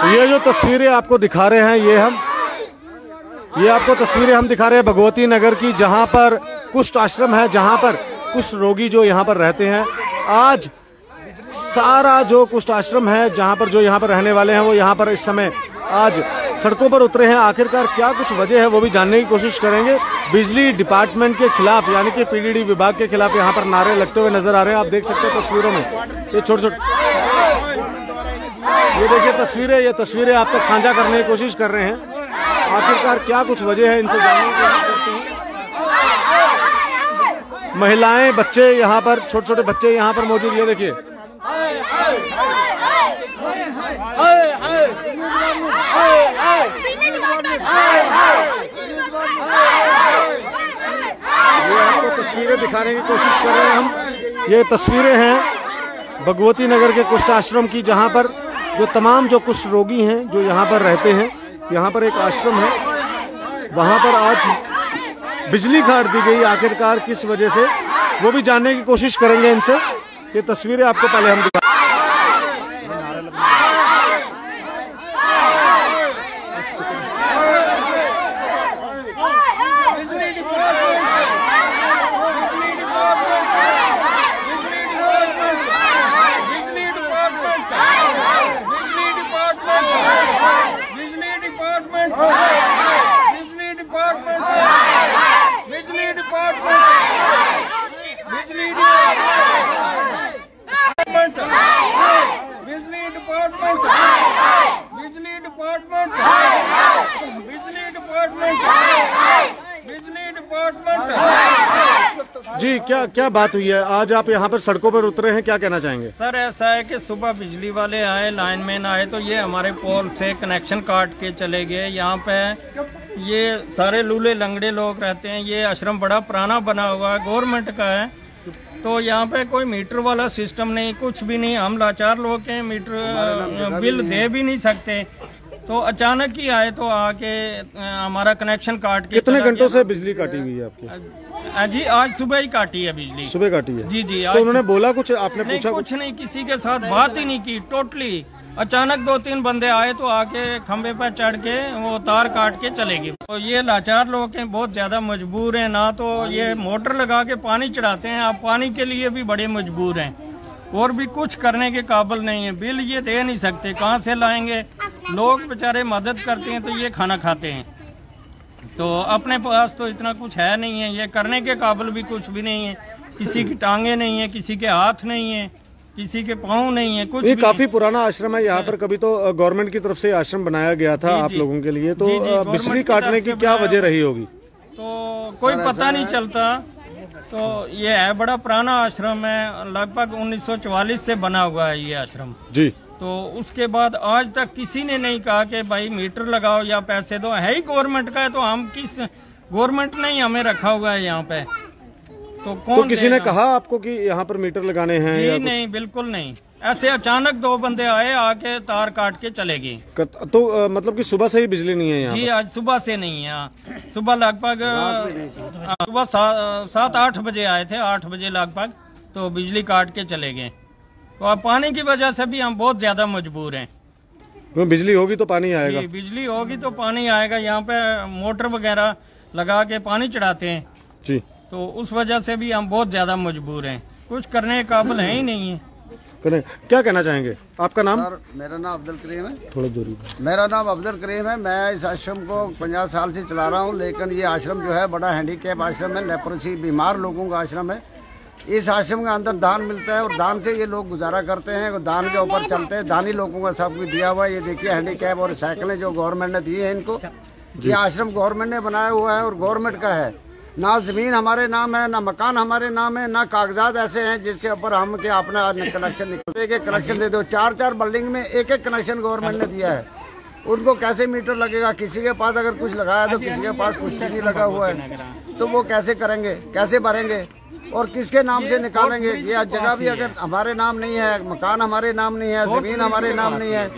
ये जो तस्वीरें आपको दिखा रहे हैं ये आपको तस्वीरें हम दिखा रहे हैं भगवती नगर की, जहां पर कुष्ठ आश्रम है, जहां पर कुष्ठ रोगी जो यहां पर रहते हैं। आज सारा जो कुष्ठ आश्रम है, जहां पर जो यहां पर रहने वाले हैं, वो यहां पर इस समय आज सड़कों पर उतरे हैं। आखिरकार क्या कुछ वजह है वो भी जानने की कोशिश करेंगे। बिजली डिपार्टमेंट के खिलाफ यानी कि पीडीडी विभाग के खिलाफ यहाँ पर नारे लगते हुए नजर आ रहे हैं। आप देख सकते हैं तस्वीरों में ये छोटे ये देखिए ये तस्वीरें आप तक साझा करने की कोशिश कर रहे हैं। आखिरकार क्या कुछ वजह है, इनसे जानने की कोशिश करते हैं। महिलाएं, बच्चे यहाँ पर, छोटे छोटे बच्चे यहाँ पर मौजूद। ये देखिए ये आपको तस्वीरें दिखाने की कोशिश कर रहे हैं हम। ये तस्वीरें हैं भगवती नगर के कुष्ठ आश्रम की, जहां पर जो तमाम जो कुष्ठ रोगी हैं जो यहाँ पर रहते हैं। यहाँ पर एक आश्रम है, वहां पर आज बिजली काट दी गई। आखिरकार किस वजह से वो भी जानने की कोशिश करेंगे इनसे। ये तस्वीरें आपको पहले हम दिखा जी। क्या बात हुई है, आज आप यहाँ पर सड़कों पर उतरे हैं, क्या कहना चाहेंगे? सर ऐसा है कि सुबह बिजली वाले आए, लाइनमैन आए, तो ये हमारे पोल से कनेक्शन काट के चले गए। यहाँ पे ये सारे लूले लंगड़े लोग रहते हैं। ये आश्रम बड़ा पुराना बना हुआ है, गवर्नमेंट का है, तो यहाँ पे कोई मीटर वाला सिस्टम नहीं, कुछ भी नहीं। हम लाचार लोग हैं, मीटर बिल दे भी नहीं सकते। तो अचानक ही आए तो आके हमारा कनेक्शन काट के। कितने घंटों से बिजली काटी हुई है आपकी? जी आज सुबह ही काटी है बिजली। सुबह काटी है? जी। तो उन्होंने बोला कुछ, आपने पूछा कुछ नहीं, किसी के साथ बात ही नहीं की। टोटली अचानक 2-3 बंदे आए तो आके खंबे पर चढ़ के वो तार काट के चले गए। तो ये लाचार लोग हैं, बहुत ज्यादा मजबूर हैं। ना तो ये मोटर लगा के पानी चढ़ाते हैं, आप पानी के लिए भी बड़े मजबूर हैं, और भी कुछ करने के काबिल नहीं है। बिल ये दे नहीं सकते, कहाँ से लाएंगे? लोग बेचारे मदद करते हैं तो ये खाना खाते हैं, तो अपने पास तो इतना कुछ है नहीं है। ये करने के काबिल भी कुछ भी नहीं है। किसी की टांगे नहीं है, किसी के हाथ नहीं है, किसी के पाँव नहीं है, कुछ। ये काफी पुराना आश्रम है। यहाँ पर कभी तो गवर्नमेंट की तरफ से आश्रम बनाया गया था आप लोगों के लिए, तो बिजली काटने की क्या वजह रही होगी? तो कोई पता नहीं चलता। तो ये है बड़ा पुराना आश्रम है, लगभग 1944 से बना हुआ है ये आश्रम जी। तो उसके बाद आज तक किसी ने नहीं कहा कि भाई मीटर लगाओ या पैसे दो। है ही गवर्नमेंट का है, तो हम किस, गवर्नमेंट ने ही हमें रखा हुआ है यहाँ पे, तो कौन? तो किसी ने कहा आपको कि यहाँ पर मीटर लगाने हैं? जी नहीं, बिल्कुल नहीं। ऐसे अचानक 2 बंदे आए, आके तार काट के चले गए। तो मतलब कि सुबह से ही बिजली नहीं है यहाँ? जी आज सुबह से नहीं है। सुबह लगभग सुबह 7-8 बजे आए थे, 8 बजे लगभग, तो बिजली काट के चले गए। तो पानी की वजह से भी हम बहुत ज्यादा मजबूर हैं। तो बिजली होगी तो पानी आएगा? बिजली होगी तो पानी आएगा। यहाँ पे मोटर वगैरह लगा के पानी चढ़ाते हैं जी, तो उस वजह से भी हम बहुत ज्यादा मजबूर हैं, कुछ करने के काबिल है ही नहीं है। क्या कहना चाहेंगे? आपका नाम? सर मेरा नाम अब्दुल करीम है। थोड़ा दूरी। मेरा नाम अब्दुल करीम है। मैं इस आश्रम को 50 साल से चला रहा हूँ, लेकिन ये आश्रम जो है बड़ा हैंडीकैप आश्रम है, लेप्रोसी बीमार लोगों का आश्रम है। इस आश्रम के अंदर दान मिलता है और दान से ये लोग गुजारा करते हैं, दान के ऊपर चलते हैं। दानी लोगों का सब कुछ दिया हुआ है। ये देखिए हैंडीकैप और साइकिलें जो गवर्नमेंट ने दी है इनको। ये आश्रम गवर्नमेंट ने बनाया हुआ है और गवर्नमेंट का है, ना जमीन हमारे नाम है, ना मकान हमारे नाम है, ना कागजात ऐसे हैं जिसके ऊपर हम के अपना कनेक्शन निकलते। एक कनेक्शन दे दो, 4-4 बिल्डिंग में एक कनेक्शन गवर्नमेंट ने दिया है। उनको कैसे मीटर लगेगा? किसी के पास अगर कुछ लगाया तो किसी के पास कुछ नहीं लगा हुआ है, तो वो कैसे करेंगे, कैसे भरेंगे और किसके नाम से निकालेंगे? ये जगह भी अगर हमारे नाम नहीं है, मकान हमारे नाम नहीं है, जमीन हमारे नाम नहीं है,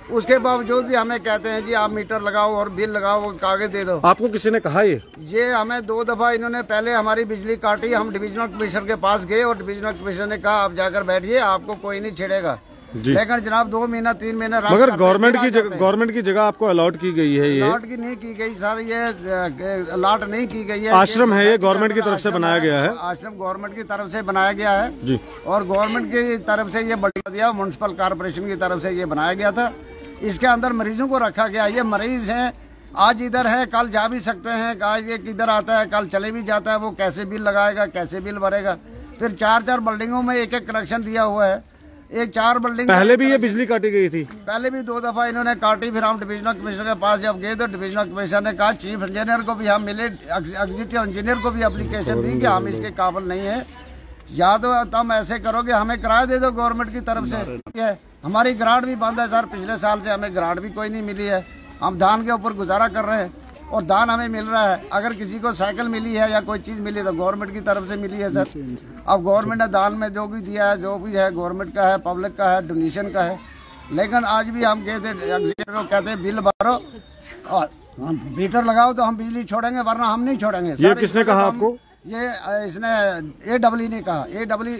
उसके बावजूद भी हमें कहते हैं जी आप मीटर लगाओ और बिल लगाओ, कागज दे दो। आपको किसी ने कहा ये हमें 2 दफा इन्होंने पहले हमारी बिजली काटी। हम डिविजनल कमिश्नर के पास गए और डिविजनल कमिश्नर ने कहा आप जाकर बैठिए, आपको कोई नहीं छेड़ेगा। लेकिन जनाब 2 महीना 3 महीना मगर गवर्नमेंट की जगह आपको अलॉट की गई है। ये अलॉट की नहीं की गई सर, ये अलॉट नहीं की गई है। आश्रम है, ये गवर्नमेंट की तरफ से बनाया गया है। आश्रम गवर्नमेंट की तरफ से बनाया गया है जी। और गवर्नमेंट की तरफ से ये बढ़ा दिया, म्युनिसिपल कॉर्पोरेशन की तरफ से ये बनाया गया था। इसके अंदर मरीजों को रखा गया। ये मरीज हैं, आज इधर है कल जा भी सकते हैं, आज ये किधर आता है कल चले भी जाता है। वो कैसे बिल लगाएगा, कैसे बिल भरेगा? फिर 4-4 बिल्डिंगों में एक कनेक्शन दिया हुआ है। एक 4 बिल्डिंग पहले भी ये बिजली काटी गई थी, पहले भी 2 दफा इन्होंने काटी। फिर हम डिविजनल कमिश्नर के पास जब गए तो डिविजनल कमिश्नर ने कहा, चीफ इंजीनियर को भी हम मिले, एग्जीक्यूटिव इंजीनियर को भी एप्लीकेशन दी कि हम इसके काबिल नहीं है, या तो तुम ऐसे करोगे हमें किराया दे दो गवर्नमेंट की तरफ से। हमारी ग्रांट भी बंद है सर, पिछले साल से हमें ग्रांट भी कोई नहीं मिली है। हम धान के ऊपर गुजारा कर रहे हैं और दान हमें मिल रहा है। अगर किसी को साइकिल मिली है या कोई चीज मिली तो गवर्नमेंट की तरफ से मिली है सर। अब गवर्नमेंट ने दान में जो भी दिया है, जो भी है गवर्नमेंट का है, पब्लिक का है, डोनेशन का है। लेकिन आज भी हम कहते कहते हैं बिल भरो और मीटर लगाओ तो हम बिजली छोड़ेंगे, वरना हम नहीं छोड़ेंगे। ये किसने कहा आपको? ये इसने AEE ने कहा। AEE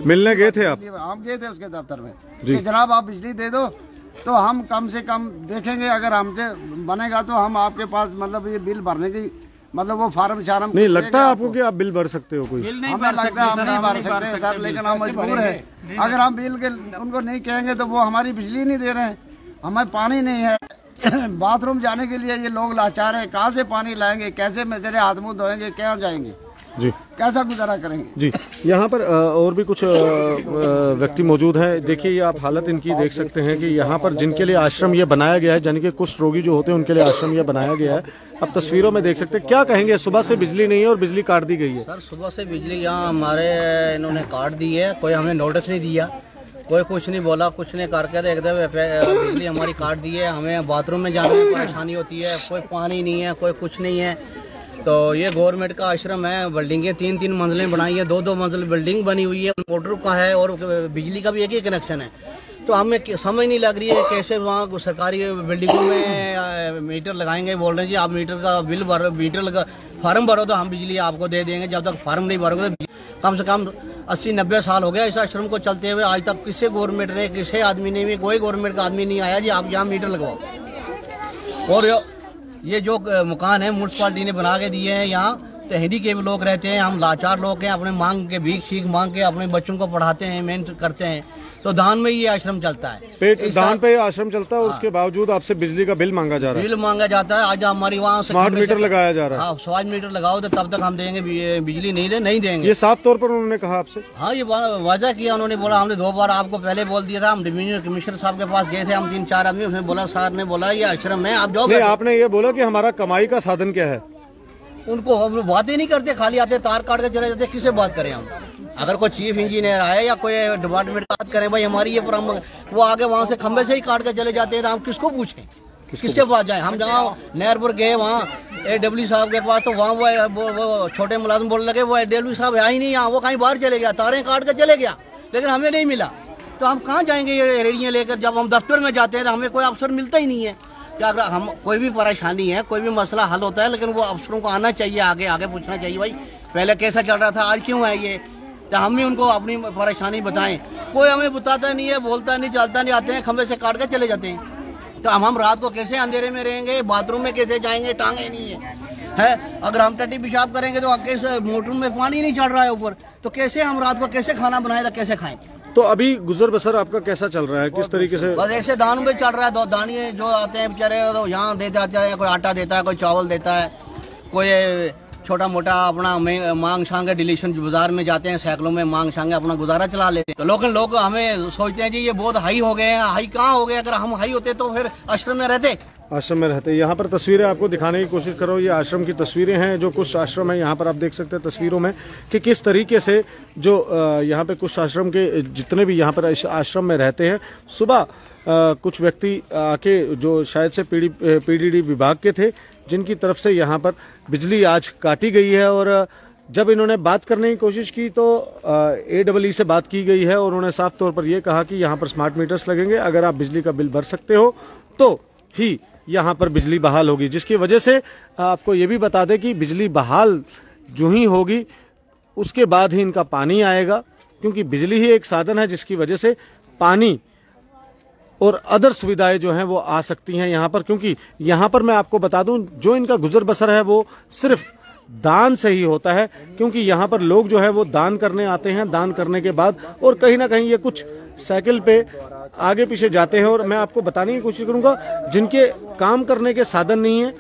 मिलने गए थे आप? हम गए थे उसके दफ्तर में कि जनाब आप बिजली दे दो तो हम कम से कम देखेंगे, अगर हमसे बनेगा तो हम आपके पास मतलब ये बिल भरने की मतलब वो फार्म शार्म नहीं लगता है आपको कि आप बिल भर सकते हो? कोई हमें लगता है हम नहीं भर सकते सर, लेकिन हम मजबूर है। अगर हम बिल के उनको नहीं कहेंगे तो वो हमारी बिजली नहीं दे रहे हैं, हमें पानी नहीं है। बाथरूम जाने के लिए ये लोग लाचार है, कहाँ से पानी लाएंगे, कैसे बेचारे हाथ मुंह धोएंगे, क्या जाएंगे जी, कैसा गुजारा करेंगे जी। यहाँ पर और भी कुछ व्यक्ति मौजूद हैं। देखिए ये आप हालत इनकी देख सकते हैं कि यहाँ पर जिनके लिए आश्रम ये बनाया गया है, यानी कि कुष्ठ रोगी जो होते हैं उनके लिए आश्रम ये बनाया गया है। अब तस्वीरों में देख सकते हैं। क्या कहेंगे, सुबह से बिजली नहीं है और बिजली काट दी गई है? सर सुबह से बिजली यहाँ हमारे इन्होंने काट दी है, कोई हमें नोटिस नहीं दिया, कोई कुछ नहीं बोला, कुछ नहीं करके तो एकदम बिजली हमारी काट दी है। हमें बाथरूम में जाने में परेशानी होती है, कोई पानी नहीं है, कोई कुछ नहीं है। तो ये गवर्नमेंट का आश्रम है, बिल्डिंगें 3-3 मंजिलें बनाई है, 2-2 मंजिल बिल्डिंग बनी हुई है, मोटर का है और बिजली का भी एक ही कनेक्शन है। तो हमें समझ नहीं लग रही है कैसे वहाँ सरकारी बिल्डिंगों में मीटर लगाएंगे। बोल रहे हैं जी आप मीटर का बिल भरो, मीटर लगा फार्म भरो तो हम बिजली आपको दे देंगे। जब तक फार्म नहीं भरोगे तो कम से कम 80-90 साल हो गया इस आश्रम को चलते हुए, आज तक किसी गवर्नमेंट ने, किसी आदमी ने भी, कोई गवर्नमेंट का आदमी नहीं आया जी आप यहाँ मीटर लगवाओ। और ये जो मकान है म्यूनसिपालिटी ने बना के दिए हैं, यहाँ तो हिंदी के भी लोग रहते हैं, हम लाचार लोग हैं, अपने मांग के भीख शीख मांग के अपने बच्चों को पढ़ाते हैं, मेहनत करते हैं। तो दान में ये आश्रम चलता है, दान पे आश्रम चलता है। उसके बावजूद आपसे बिजली का बिल मांगा जा रहा है? बिल मांगा जाता है। आज हमारी वहाँ स्मार्ट मीटर लगाया जा रहा है। हाँ स्मार्ट मीटर लगाओ तो तब तक हम देंगे, बिजली नहीं देंगे। ये साफ तौर पर उन्होंने कहा आपसे? हाँ ये वादा किया उन्होंने, बोला हमने 2 बार आपको पहले बोल दिया था। हम डिविजनल कमिश्नर साहब के पास गए थे, हम 3-4 आदमी, उसने बोला सर ने बोला ये आश्रम है आप जाओ। आपने ये बोला कि हमारा कमाई का साधन क्या है? उनको हम बात ही नहीं करते, खाली आते तार काट के चले जाते। किससे बात करें हम? अगर कोई चीफ इंजीनियर आए या कोई डिपार्टमेंट बात करे भाई हमारी ये प्रॉब्लम, वो आगे वहाँ से खंबे से ही काट के चले जाते हैं, तो हम किसको पूछें, किसके पास जाएं? हम जहाँ नहरपुर गए वहाँ AEE साहब के पास, तो वहाँ वो छोटे मुलाजिम बोलने लगे वो AEE साहब है ही नहीं यहाँ, वो कहीं बाहर चले गया, तारें काट के चले गया, लेकिन हमें नहीं मिला। तो हम कहाँ जाएंगे ये रेडियाँ लेकर? जब हम दफ्तर में जाते हैं तो हमें कोई अफसर मिलता ही नहीं है। क्या अगर हम कोई भी परेशानी है, कोई भी मसला हल होता है, लेकिन वो अफसरों को आना चाहिए, आगे पूछना चाहिए भाई पहले कैसा चल रहा था, आज क्यों है ये, तो हम भी उनको अपनी परेशानी बताएं। कोई हमें बताता नहीं है, बोलता नहीं, चलता नहीं, आते हैं खंबे से काट के चले जाते हैं। तो हम रात को कैसे अंधेरे में रहेंगे, बाथरूम में कैसे जाएंगे, टांगे नहीं है। अगर हम टट्टी पेशाब करेंगे तो कैसे, मोटर में पानी नहीं चढ़ रहा है ऊपर, तो कैसे हम रात को कैसे खाना बनाए, तो कैसे खाएंगे? तो अभी गुजर बसर आपका कैसा चल रहा है, किस तरीके से? बस ऐसे दान में चल रहा है। दानिये जो आते हैं बेचारे तो यहाँ दे जाते हैं, कोई आटा देता है, कोई चावल देता है, कोई छोटा मोटा अपना मांग सांगे डिलीशन बाजार में जाते हैं, सैकड़ों में मांग सांगे अपना गुजारा चला लेते हैं। तो लोग हमें सोचते हैं जी ये बहुत हाई हो गए हैं। हाई कहाँ हो गए? अगर हम हाई होते तो फिर आश्रम में रहते। आश्रम में रहते हैं। यहाँ पर तस्वीरें आपको दिखाने की कोशिश कर रहा हूँ। ये आश्रम की तस्वीरें हैं, जो कुछ आश्रम है यहाँ पर आप देख सकते हैं तस्वीरों में कि किस तरीके से जो यहाँ पे कुछ आश्रम के जितने भी यहाँ पर आश्रम में रहते हैं, सुबह कुछ व्यक्ति आके जो शायद से पीडीडी विभाग के थे, जिनकी तरफ से यहाँ पर बिजली आज काटी गई है। और जब इन्होंने बात करने की कोशिश की तो AEE से बात की गई है और उन्होंने साफ तौर पर यह कहा कि यहाँ पर स्मार्ट मीटर्स लगेंगे, अगर आप बिजली का बिल भर सकते हो तो ही यहाँ पर बिजली बहाल होगी। जिसकी वजह से आपको ये भी बता दें कि बिजली बहाल जो ही होगी उसके बाद ही इनका पानी आएगा, क्योंकि बिजली ही एक साधन है जिसकी वजह से पानी और अदर सुविधाएं जो हैं वो आ सकती हैं यहाँ पर। क्योंकि यहाँ पर मैं आपको बता दूं, जो इनका गुजर बसर है वो सिर्फ दान से ही होता है, क्योंकि यहाँ पर लोग जो है वो दान करने आते हैं, दान करने के बाद और कहीं ना कहीं ये कुछ साइकिल पे आगे पीछे जाते हैं। और मैं आपको बताने की कोशिश करूंगा, जिनके काम करने के साधन नहीं है,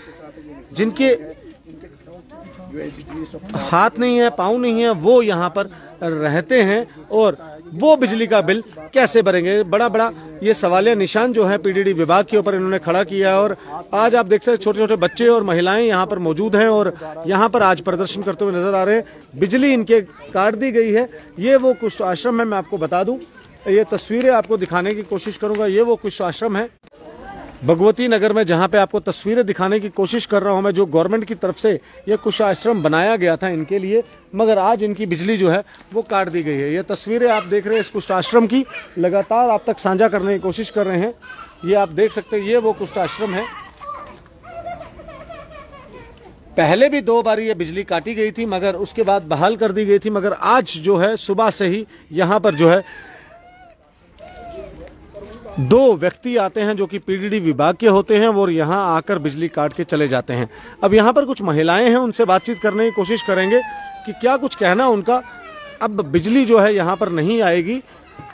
जिनके हाथ नहीं है, पाँव नहीं है, वो यहाँ पर रहते हैं और वो बिजली का बिल कैसे भरेंगे? बड़ा बड़ा ये सवालिया निशान जो है पीडीडी विभाग के ऊपर इन्होंने खड़ा किया है। और आज आप देख सकते हैं छोटे छोटे बच्चे और महिलाएं यहाँ पर मौजूद हैं और यहाँ पर आज प्रदर्शन करते हुए नजर आ रहे हैं। बिजली इनके काट दी गई है। ये वो कुछ आश्रम है, मैं आपको बता दूं, ये तस्वीरें आपको दिखाने की कोशिश करूंगा। ये वो कुछ आश्रम है भगवती नगर में, जहां पे आपको तस्वीरें दिखाने की कोशिश कर रहा हूं मैं, जो गवर्नमेंट की तरफ से ये कुछ आश्रम बनाया गया था इनके लिए, मगर आज इनकी बिजली जो है वो काट दी गई है। ये तस्वीरें आप देख रहे हैं इस कुछ आश्रम की, लगातार आप तक साझा करने की कोशिश कर रहे हैं। ये आप देख सकते हैं, ये वो कुछ आश्रम है। पहले भी 2 बार ये बिजली काटी गई थी, मगर उसके बाद बहाल कर दी गई थी। मगर आज जो है सुबह से ही यहाँ पर जो है 2 व्यक्ति आते हैं जो कि पीडीडी विभाग के होते हैं और यहाँ आकर बिजली काट के चले जाते हैं। अब यहाँ पर कुछ महिलाएं हैं, उनसे बातचीत करने की कोशिश करेंगे कि क्या कुछ कहना उनका। अब बिजली जो है यहाँ पर नहीं आएगी,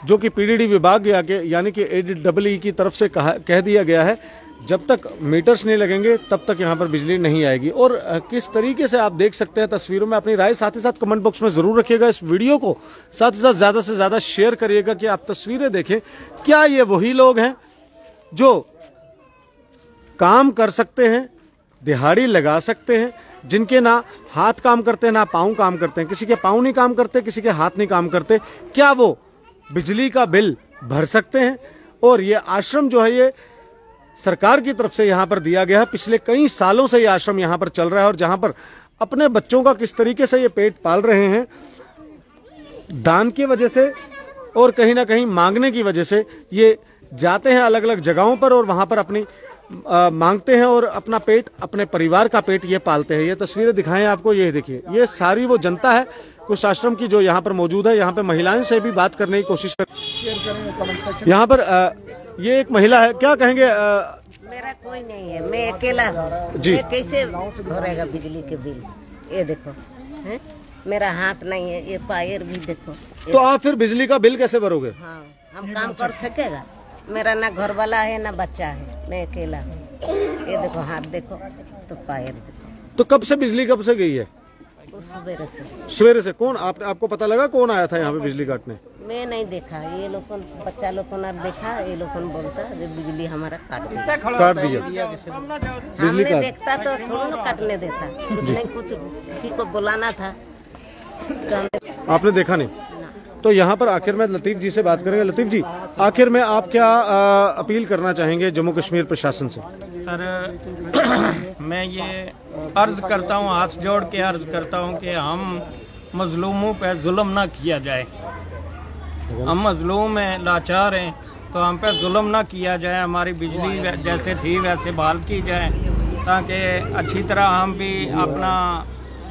जो कि पीडीडी विभाग यानी कि AEE की तरफ से कह दिया गया है, जब तक मीटर्स नहीं लगेंगे तब तक यहाँ पर बिजली नहीं आएगी। और किस तरीके से आप देख सकते हैं तस्वीरों में, अपनी राय साथ ही साथ कमेंट बॉक्स में जरूर रखिएगा। इस वीडियो को साथ ही साथ ज्यादा से ज्यादा शेयर करिएगा कि आप तस्वीरें देखें। क्या ये वही लोग हैं जो काम कर सकते हैं, दिहाड़ी लगा सकते हैं, जिनके ना हाथ काम करते हैं ना पाँव काम करते हैं? किसी के पाँव नहीं काम करते, किसी के हाथ नहीं काम करते। क्या वो बिजली का बिल भर सकते हैं? और ये आश्रम जो है ये सरकार की तरफ से यहाँ पर दिया गया है। पिछले कई सालों से ये आश्रम यहाँ पर चल रहा है और जहाँ पर अपने बच्चों का किस तरीके से ये पेट पाल रहे हैं, दान की वजह से और कहीं ना कहीं मांगने की वजह से ये जाते हैं अलग अलग जगहों पर और वहां पर अपनी मांगते हैं और अपना पेट, अपने परिवार का पेट ये पालते हैं। ये तस्वीरें दिखाएं आपको, ये देखिए, ये सारी वो जनता है कुछ आश्रम की जो यहाँ पर मौजूद है। यहाँ पे महिलाओं से भी बात करने की कोशिश कर। यहाँ पर ये एक महिला है, क्या कहेंगे? मेरा कोई नहीं है, मैं अकेला हूँ जी। मैं कैसे भरेगा बिजली के बिल? ये देखो है? मेरा हाथ नहीं है, ये पैर भी देखो। तो आप फिर बिजली का बिल कैसे भरोगे? हाँ, हम काम कर सकेगा? मेरा ना घर वाला है ना बच्चा है, मैं अकेला हूँ। ये देखो हाथ देखो तो पैर देखो। तो कब से बिजली कब से गई है? सवेरे से। सवेरे से? कौन आपको पता लगा कौन आया था यहाँ पे बिजली काटने? मैं नहीं देखा, ये लोग बच्चा लोग को ना देखा, ये लोग बोलता बिजली हमारा काट दिया। हमने देखता तो थोड़ा ना काटने देता, कुछ नहीं, कुछ किसी को बुलाना था तो आपने देखा नहीं। तो यहाँ पर आखिर में लतीफ जी से बात करेंगे। लतीफ जी, आखिर में आप क्या अपील करना चाहेंगे जम्मू कश्मीर प्रशासन से? सर मैं ये अर्ज करता हूँ, हाथ जोड़ के अर्ज करता हूँ कि हम मजलूमों पे जुल्म ना किया जाए। हम मजलूम हैं, लाचार हैं, तो हम पे जुल्म ना किया जाए। हमारी बिजली जैसे थी वैसे बहाल की जाए ताकि अच्छी तरह हम भी अपना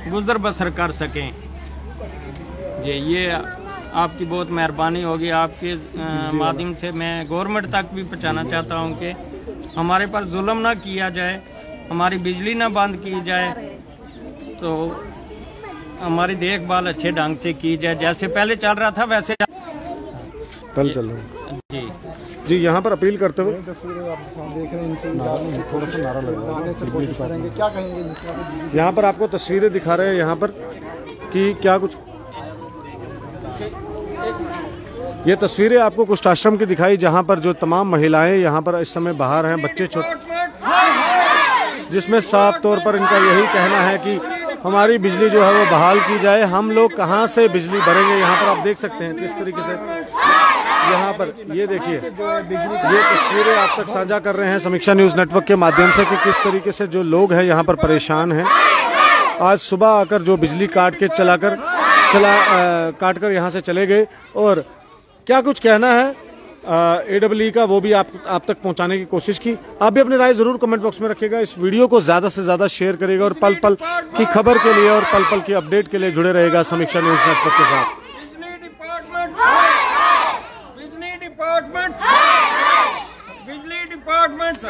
गुजर बसर कर सकें। ये आपकी बहुत मेहरबानी होगी। आपके माध्यम से मैं गवर्नमेंट तक भी पहुँचाना चाहता हूँ कि हमारे पर जुल्म ना किया जाए, हमारी बिजली ना बंद की जाए, तो हमारी देखभाल अच्छे ढंग से की जाए, जैसे पहले चल रहा था वैसे कल चल रहा है। जी जी, यहाँ पर अपील करते हुए यहाँ पर आपको तस्वीरें दिखा रहे हैं यहाँ पर कि क्या कुछ। ये तस्वीरें आपको कुछ आश्रम की दिखाई जहाँ पर जो तमाम महिलाएं यहाँ पर इस समय बाहर हैं, बच्चे छोटे जिसमें साफ तौर पर इनका यही कहना है कि हमारी बिजली जो है वो बहाल की जाए। हम लोग कहां से बिजली भरेंगे? यहाँ पर आप देख सकते हैं किस तरीके से यहाँ पर ये देखिए, ये तस्वीरें आप तक साझा कर रहे हैं समीक्षा न्यूज नेटवर्क के माध्यम से कि किस तरीके से जो लोग हैं यहाँ पर परेशान हैं। आज सुबह आकर जो बिजली काट कर यहाँ से चले गए, और क्या कुछ कहना है AEE का वो भी आप तक पहुंचाने की कोशिश की। आप भी अपनी राय जरूर कमेंट बॉक्स में रखिएगा। इस वीडियो को ज्यादा से ज्यादा शेयर करिएगा और पल पल की खबर के लिए और पल पल की अपडेट के लिए जुड़े रहेगा समीक्षा न्यूज नेटवर्क के साथ। बिजली डिपार्टमेंट